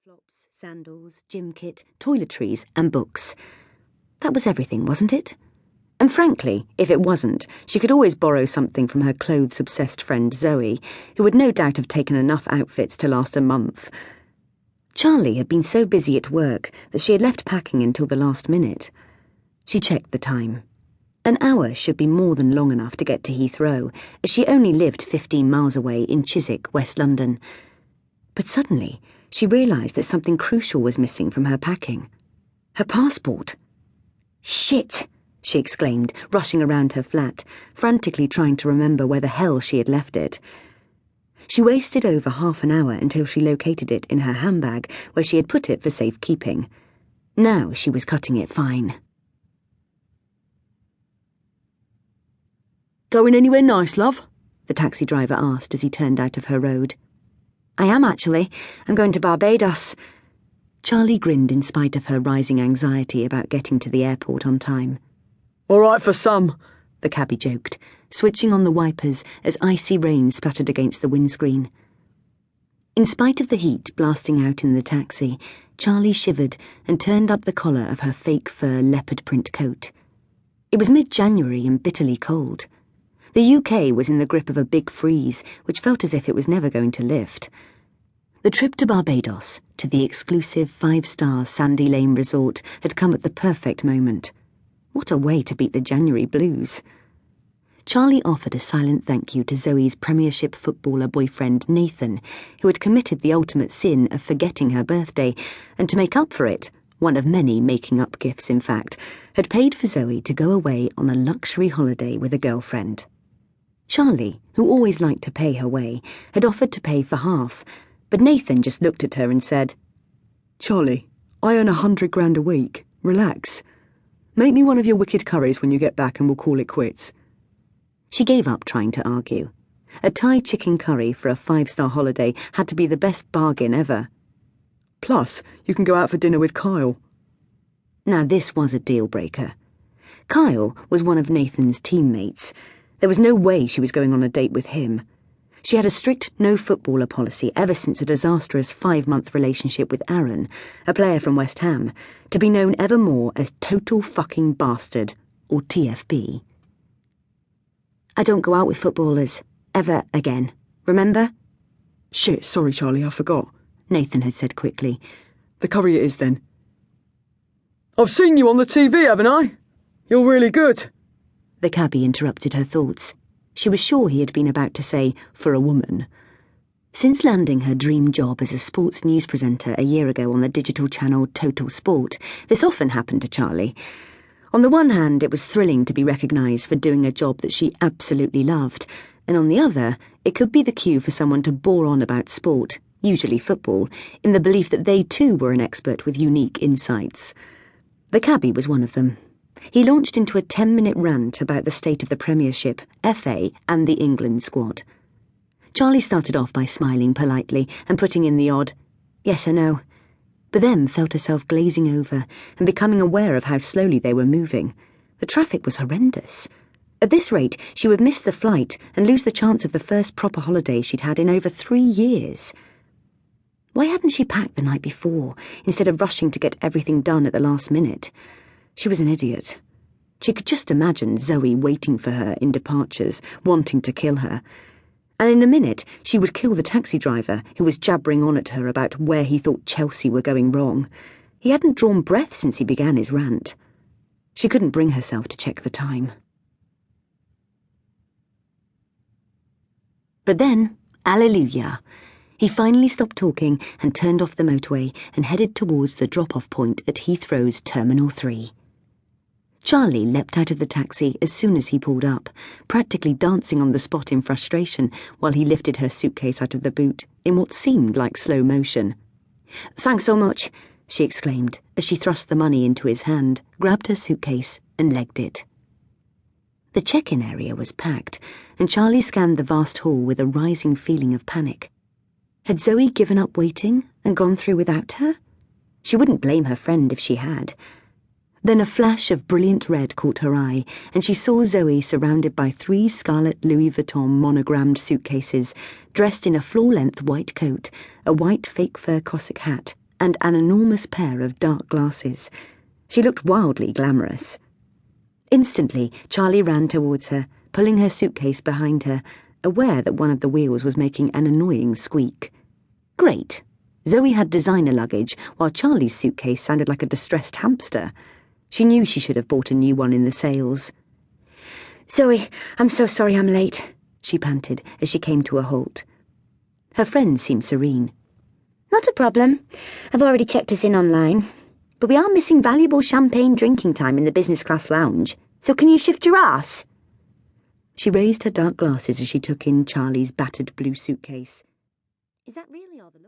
Flip-flops, sandals, gym kit, toiletries, and books. That was everything, wasn't it? And frankly, if it wasn't, she could always borrow something from her clothes-obsessed friend Zoe, who would no doubt have taken enough outfits to last a month. Charlie had been so busy at work that she had left packing until the last minute. She checked the time. An hour should be more than long enough to get to Heathrow, as she only lived 15 miles away in Chiswick, West London. But suddenly, she realised that something crucial was missing from her packing. Her passport. "Shit!" she exclaimed, rushing around her flat, frantically trying to remember where the hell she had left it. She wasted over half an hour until she located it in her handbag, where she had put it for safekeeping. Now she was cutting it fine. "Going anywhere nice, love?" the taxi driver asked as he turned out of her road. "I am, actually. I'm going to Barbados." Charlie grinned in spite of her rising anxiety about getting to the airport on time. "All right for some," the cabbie joked, switching on the wipers as icy rain splattered against the windscreen. In spite of the heat blasting out in the taxi, Charlie shivered and turned up the collar of her fake fur leopard print coat. It was mid-January and bitterly cold. The UK was in the grip of a big freeze, which felt as if it was never going to lift. The trip to Barbados, to the exclusive 5-star Sandy Lane resort, had come at the perfect moment. What a way to beat the January blues. Charlie offered a silent thank you to Zoe's Premiership footballer boyfriend Nathan, who had committed the ultimate sin of forgetting her birthday, and to make up for it, one of many making-up gifts in fact, had paid for Zoe to go away on a luxury holiday with a girlfriend. Charlie, who always liked to pay her way, had offered to pay for half, but Nathan just looked at her and said, "Charlie, I earn 100 grand a week. Relax. Make me one of your wicked curries when you get back and we'll call it quits." She gave up trying to argue. A Thai chicken curry for a 5-star holiday had to be the best bargain ever. "Plus, you can go out for dinner with Kyle." Now this was a deal-breaker. Kyle was one of Nathan's teammates. There was no way she was going on a date with him. She had a strict no-footballer policy ever since a disastrous 5-month relationship with Aaron, a player from West Ham, to be known ever more as Total Fucking Bastard, or TFB. "I don't go out with footballers, ever again, remember?" "Shit, sorry Charlie, I forgot," Nathan had said quickly. "The curry it is then." "I've seen you on the TV, haven't I? You're really good." The cabbie interrupted her thoughts. She was sure he had been about to say, "for a woman." Since landing her dream job as a sports news presenter a year ago on the digital channel Total Sport, this often happened to Charlie. On the one hand, it was thrilling to be recognised for doing a job that she absolutely loved, and on the other, it could be the cue for someone to bore on about sport, usually football, in the belief that they too were an expert with unique insights. The cabbie was one of them. He launched into a 10-minute rant about the state of the Premiership, FA, and the England squad. Charlie started off by smiling politely and putting in the odd, "Yes, I know," but then felt herself glazing over and becoming aware of how slowly they were moving. The traffic was horrendous. At this rate, she would miss the flight and lose the chance of the first proper holiday she'd had in over 3 years. Why hadn't she packed the night before, instead of rushing to get everything done at the last minute? She was an idiot. She could just imagine Zoe waiting for her in departures, wanting to kill her. And in a minute, she would kill the taxi driver who was jabbering on at her about where he thought Chelsea were going wrong. He hadn't drawn breath since he began his rant. She couldn't bring herself to check the time. But then, alleluia, he finally stopped talking and turned off the motorway and headed towards the drop-off point at Heathrow's Terminal 3. Charlie leapt out of the taxi as soon as he pulled up, practically dancing on the spot in frustration while he lifted her suitcase out of the boot in what seemed like slow motion. "Thanks so much," she exclaimed as she thrust the money into his hand, grabbed her suitcase and legged it. The check-in area was packed, and Charlie scanned the vast hall with a rising feeling of panic. Had Zoe given up waiting and gone through without her? She wouldn't blame her friend if she had. Then a flash of brilliant red caught her eye, and she saw Zoe surrounded by 3 scarlet Louis Vuitton monogrammed suitcases, dressed in a floor-length white coat, a white fake fur Cossack hat, and an enormous pair of dark glasses. She looked wildly glamorous. Instantly, Charlie ran towards her, pulling her suitcase behind her, aware that one of the wheels was making an annoying squeak. Great. Zoe had designer luggage, while Charlie's suitcase sounded like a distressed hamster. She knew she should have bought a new one in the sales. Zoe, I'm so sorry I'm late, she panted as she came to a halt. Her friend seemed serene. Not a problem. I've already checked us in online. But we are missing valuable champagne drinking time in the business class lounge, so can you shift your ass? She raised her dark glasses as she took in Charlie's battered blue suitcase. Is that really all the